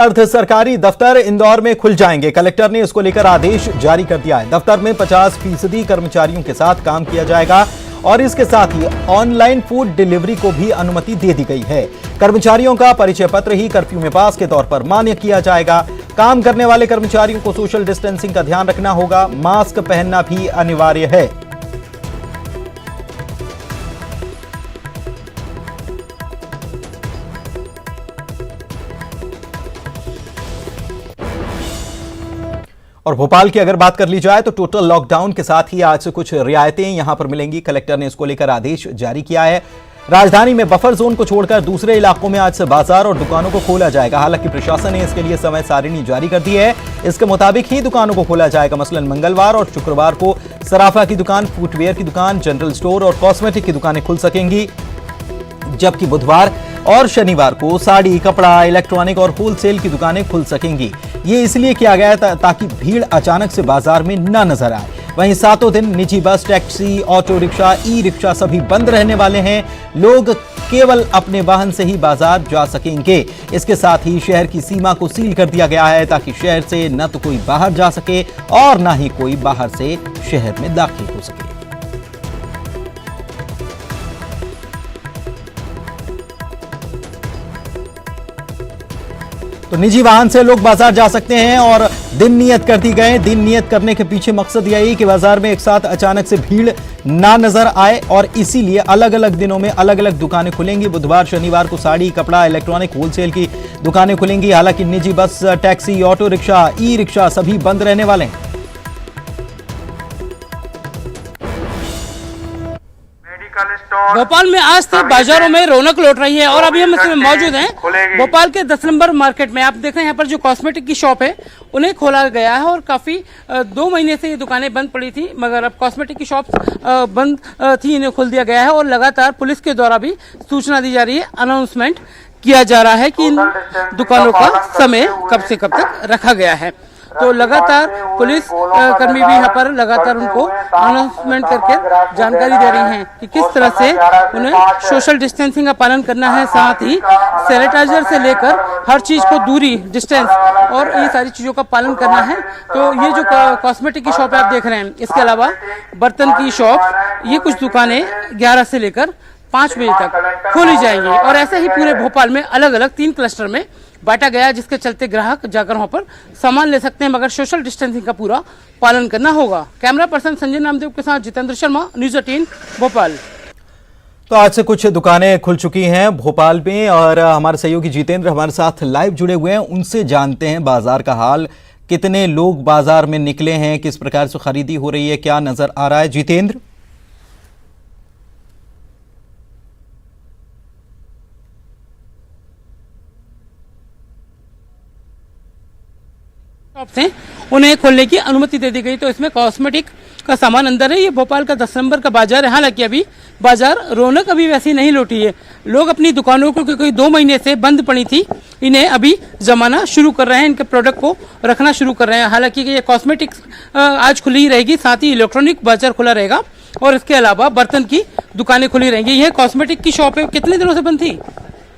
अर्ध सरकारी दफ्तर इंदौर में खुल जाएंगे। कलेक्टर ने इसको लेकर आदेश जारी कर दिया है। दफ्तर में 50% कर्मचारियों के साथ काम किया जाएगा और इसके साथ ही ऑनलाइन फूड डिलीवरी को भी अनुमति दे दी गई है। कर्मचारियों का परिचय पत्र ही कर्फ्यू में पास के तौर पर मान्य किया जाएगा। काम करने वाले कर्मचारियों को सोशल डिस्टेंसिंग का ध्यान रखना होगा। मास्क पहनना भी अनिवार्य है। और भोपाल की अगर बात कर ली जाए तो टोटल लॉकडाउन के साथ ही आज से कुछ रियायतें यहां पर मिलेंगी। कलेक्टर ने इसको लेकर आदेश जारी किया है। राजधानी में बफर जोन को छोड़कर दूसरे इलाकों में आज से बाजार और दुकानों को खोला जाएगा। हालांकि प्रशासन ने इसके लिए समय सारिणी जारी कर दी है। इसके मुताबिक ही दुकानों को खोला जाएगा। मसलन मंगलवार और शुक्रवार को सराफा की दुकान, फुटवेयर की दुकान, जनरल स्टोर और कॉस्मेटिक की दुकानें खुल सकेंगी, जबकि बुधवार और शनिवार को साड़ी, कपड़ा, इलेक्ट्रॉनिक और होलसेल की दुकानें खुल सकेंगी। ये इसलिए किया गया है ताकि भीड़ अचानक से बाजार में न नजर आए। वहीं सातों दिन निजी बस, taxi, auto rickshaw, e rickshaw सभी बंद रहने वाले हैं। लोग केवल अपने वाहन से ही बाजार जा सकेंगे। इसके साथ ही शहर की सीमा को सील कर दिया गया है ताकि शहर से न तो कोई बाहर जा सके और न ही कोई बाहर से शहर में दाखिल हो सके। तो निजी वाहन से लोग बाजार जा सकते हैं और दिन नियत कर दी गए। दिन नियत करने के पीछे मकसद यही कि बाजार में एक साथ अचानक से भीड़ ना नजर आए और इसीलिए अलग अलग दिनों में अलग अलग दुकानें खुलेंगी। बुधवार, शनिवार को साड़ी, कपड़ा, इलेक्ट्रॉनिक, होलसेल की दुकानें खुलेंगी। हालांकि निजी बस, taxi, auto rickshaw, e rickshaw सभी बंद रहने वाले हैं। भोपाल में आज से बाजारों में रौनक लौट रही है और अभी हम इसमें मौजूद हैं भोपाल के 10 नंबर मार्केट में। आप देख रहे हैं यहाँ पर जो कॉस्मेटिक की शॉप है उन्हें खोला गया है और काफी 2 महीने से ये दुकानें बंद पड़ी थी, मगर अब कॉस्मेटिक की शॉप बंद थी, इन्हें खोल दिया गया है और लगातार पुलिस के द्वारा भी सूचना दी जा रही है, अनाउंसमेंट किया जा रहा है कि इन दुकानों का समय कब से कब तक रखा गया है। तो लगातार पुलिस कर्मी भी यहाँ पर लगातार उनको अनाउंसमेंट करके जानकारी दे रही हैं कि किस तरह से उन्हें सोशल डिस्टेंसिंग का पालन करना है, साथ ही सैनिटाइजर से लेकर हर चीज को दूरी, डिस्टेंस और ये सारी चीजों का पालन करना है। तो ये जो कॉस्मेटिक की शॉप आप देख रहे हैं, इसके अलावा बर्तन की शॉप, ये कुछ दुकानें 11 से लेकर 5 बजे तक खोली जाएंगी और ऐसे ही पूरे भोपाल में अलग अलग 3 क्लस्टर में बांटा गया, जिसके चलते ग्राहक जाकर वहां पर सामान ले सकते हैं, मगर सोशल डिस्टेंसिंग का पूरा पालन करना होगा। कैमरा पर्सन संजय नामदेव के साथ जितेंद्र शर्मा, न्यूज़ 18 भोपाल। तो आज से कुछ दुकानें खुल चुकी हैं भोपाल में और हमारे सहयोगी जितेंद्र हमारे साथ लाइव जुड़े हुए हैं। उनसे जानते हैं बाजार का हाल, कितने लोग बाजार में निकले हैं, किस प्रकार से खरीदी हो रही है, क्या नजर आ रहा है। जितेंद्र, से उन्हें खोलने की अनुमति दे दी गई। तो इसमें कॉस्मेटिक का सामान अंदर है। ये भोपाल का 10 नंबर का बाजार है। हालांकि अभी बाजार रौनक अभी वैसी नहीं लौटी है। लोग अपनी दुकानों को क्योंकि 2 महीने से बंद पड़ी थी, इन्हें अभी जमाना शुरू कर रहे हैं, इनके प्रोडक्ट को रखना शुरू कर रहे हैं। हालांकि ये कॉस्मेटिक आज खुली ही रहेगी, साथ ही इलेक्ट्रॉनिक बाजार खुला रहेगा और इसके अलावा बर्तन की दुकानें खुली रहेंगी। यह कॉस्मेटिक की शॉप है, कितने दिनों से बंद थी?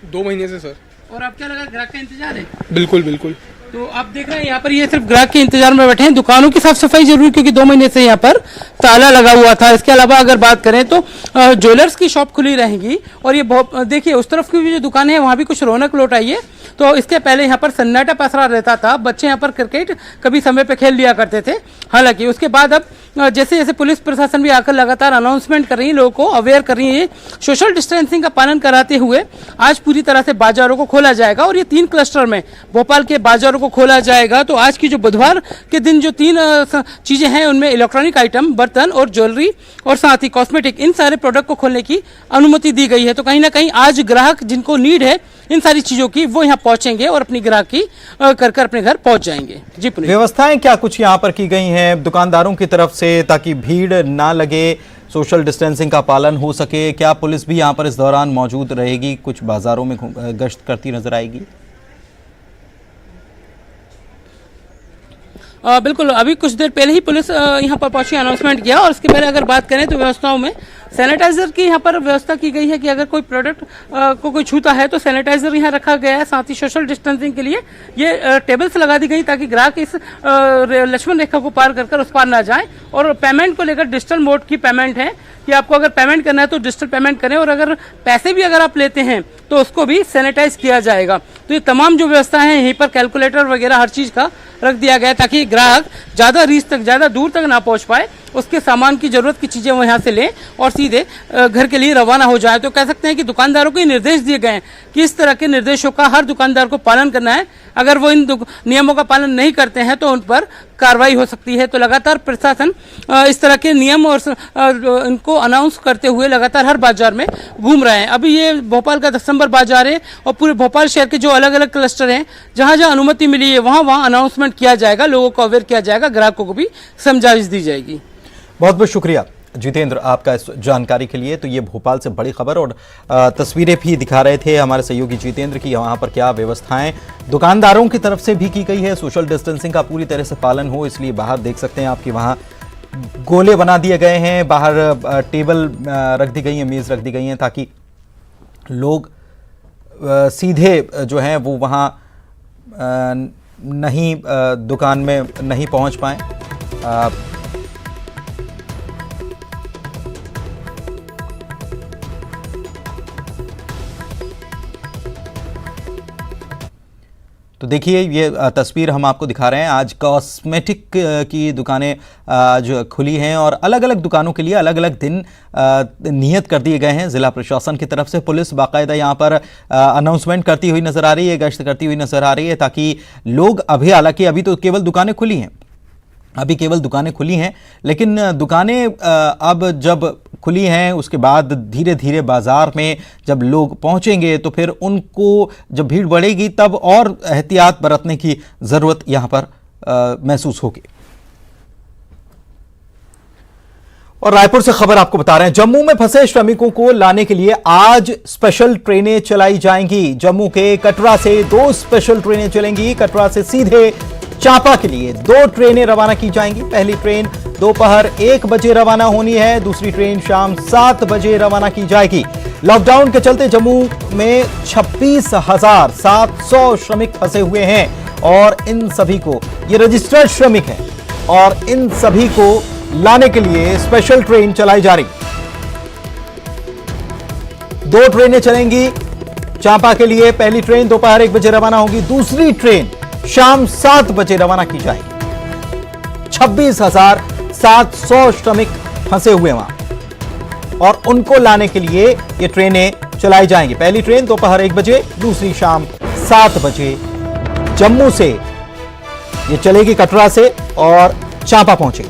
2 महीने से सर। और आप क्या लगा, ग्राहक का इंतजार है? बिल्कुल बिल्कुल। तो आप देख रहे हैं यहाँ पर ये सिर्फ ग्राहक के इंतजार में बैठे हैं। दुकानों की साफ सफाई जरूरी, क्योंकि 2 महीने से यहाँ पर ताला लगा हुआ था। इसके अलावा अगर बात करें तो ज्वेलर्स की शॉप खुली रहेंगी और ये देखिए उस तरफ की भी जो दुकान है वहाँ भी कुछ रौनक लौट आई है। तो इसके पहले यहाँ पर सन्नाटा पसरा रहता था, बच्चे यहाँ पर क्रिकेट कभी समय पे खेल लिया करते थे। हालांकि उसके बाद अब जैसे जैसे पुलिस प्रशासन भी आकर लगातार अनाउंसमेंट कर रही है, लोगों को अवेयर कर रही है, सोशल डिस्टेंसिंग का पालन कराते हुए आज पूरी तरह से बाजारों को खोला जाएगा और ये 3 क्लस्टर में भोपाल के बाजारों को खोला जाएगा। तो आज की जो बुधवार के दिन जो 3 चीजें हैं उनमें इलेक्ट्रॉनिक आइटम, बर्तन और ज्वेलरी और साथ ही कॉस्मेटिक, इन सारे प्रोडक्ट को खोलने की अनुमति दी गई है। तो कहीं ना कहीं आज ग्राहक जिनको नीड है इन सारी चीजों की, वो यहाँ पहुंचेंगे और अपनी ग्राहकी कर अपने घर पहुंच जाएंगे। जी, व्यवस्थाएं क्या कुछ यहाँ पर की गई हैं दुकानदारों की तरफ से ताकि भीड़ ना लगे, सोशल डिस्टेंसिंग का पालन हो सके? क्या पुलिस भी यहाँ पर इस दौरान मौजूद रहेगी, कुछ बाजारों में गश्त करती नजर आएगी? बिल्कुल, अभी कुछ देर पहले ही पुलिस यहाँ पर पहुंची, अनाउंसमेंट किया और इसके पहले अगर बात करें तो व्यवस्थाओं में सैनिटाइजर की यहाँ पर व्यवस्था की गई है कि अगर कोई प्रोडक्ट को कोई छूता है तो सैनिटाइजर यहाँ रखा गया है। साथ ही सोशल डिस्टेंसिंग के लिए ये टेबल्स लगा दी गई ताकि ग्राहक इस लक्ष्मण रेखा को पार कर उस पार ना जाए। और पेमेंट को लेकर डिजिटल मोड की पेमेंट है कि आपको अगर पेमेंट करना है तो डिजिटल पेमेंट करें, और अगर पैसे भी अगर आप लेते हैं तो उसको भी सैनिटाइज किया जाएगा। तो ये तमाम जो व्यवस्था है यहीं पर कैलकुलेटर वगैरह हर चीज का रख दिया गया है ताकि ग्राहक ज्यादा रीच तक, ज्यादा दूर तक ना पहुंच पाए, उसके सामान की जरूरत की चीजें वो यहाँ से लें और सीधे घर के लिए रवाना हो जाए। तो कह सकते हैं कि दुकानदारों को ये निर्देश दिए गए हैं कि इस तरह के निर्देशों का हर दुकानदार को पालन करना है। अगर वो इन नियमों का पालन नहीं करते हैं तो उन पर कार्रवाई हो सकती है। तो लगातार प्रशासन इस तरह के नियम और इनको अनाउंस करते हुए लगातार हर बाजार में घूम रहे हैं। अभी ये भोपाल का 10 नंबर बाजार है और पूरे भोपाल शहर के जो अलग अलग क्लस्टर हैं, जहां जहां अनुमति मिली है वहां अनाउंसमेंट किया जाएगा, लोगों को अवेयर किया जाएगा, ग्राहकों को भी समझाइश दी जाएगी। बहुत बहुत शुक्रिया जितेंद्र आपका इस जानकारी के लिए। तो ये भोपाल से बड़ी खबर और तस्वीरें भी दिखा रहे थे हमारे सहयोगी जितेंद्र की वहां पर क्या व्यवस्थाएं दुकानदारों की तरफ से भी की गई है। सोशल डिस्टेंसिंग का पूरी तरह से पालन हो, इसलिए बाहर देख सकते हैं आपके वहां गोले बना दिए गए हैं, बाहर टेबल रख दी गई है, मेज रख दी गई है ताकि लोग सीधे जो हैं वो वहां नहीं दुकान में नहीं पहुंच पाए। तो देखिए ये तस्वीर हम आपको दिखा रहे हैं। आज कॉस्मेटिक की दुकानें आज खुली हैं और अलग अलग दुकानों के लिए अलग अलग दिन नियत कर दिए गए हैं। जिला प्रशासन की तरफ से पुलिस बाकायदा यहाँ पर अनाउंसमेंट करती हुई नजर आ रही है, गश्त करती हुई नजर आ रही है ताकि लोग हालांकि अभी तो केवल दुकानें खुली हैं, लेकिन दुकानें अब जब खुली हैं उसके बाद धीरे धीरे बाजार में जब लोग पहुंचेंगे तो फिर उनको जब भीड़ बढ़ेगी तब और एहतियात बरतने की जरूरत यहां पर महसूस होगी। और रायपुर से खबर आपको बता रहे हैं, जम्मू में फंसे श्रमिकों को लाने के लिए आज स्पेशल ट्रेनें चलाई जाएंगी। जम्मू के कटरा से 2 स्पेशल ट्रेनें चलेंगी। कटरा से सीधे चांपा के लिए 2 ट्रेनें रवाना की जाएंगी। पहली ट्रेन दोपहर 1 बजे रवाना होनी है, दूसरी ट्रेन शाम 7 बजे रवाना की जाएगी। लॉकडाउन के चलते जम्मू में 26,700 श्रमिक फंसे हुए हैं और इन सभी को, ये रजिस्टर्ड श्रमिक हैं और इन सभी को लाने के लिए स्पेशल ट्रेन चलाई जा रही। 2 ट्रेनें चलेंगी चांपा के लिए। पहली ट्रेन दोपहर 1 बजे रवाना होगी, दूसरी ट्रेन शाम 7 बजे रवाना की जाएगी। 26,700 श्रमिक फंसे हुए वहां और उनको लाने के लिए ये ट्रेनें चलाई जाएंगी। पहली ट्रेन दोपहर 1 बजे, दूसरी शाम 7 बजे जम्मू से ये चलेगी, कटरा से और चांपा पहुंचेगी।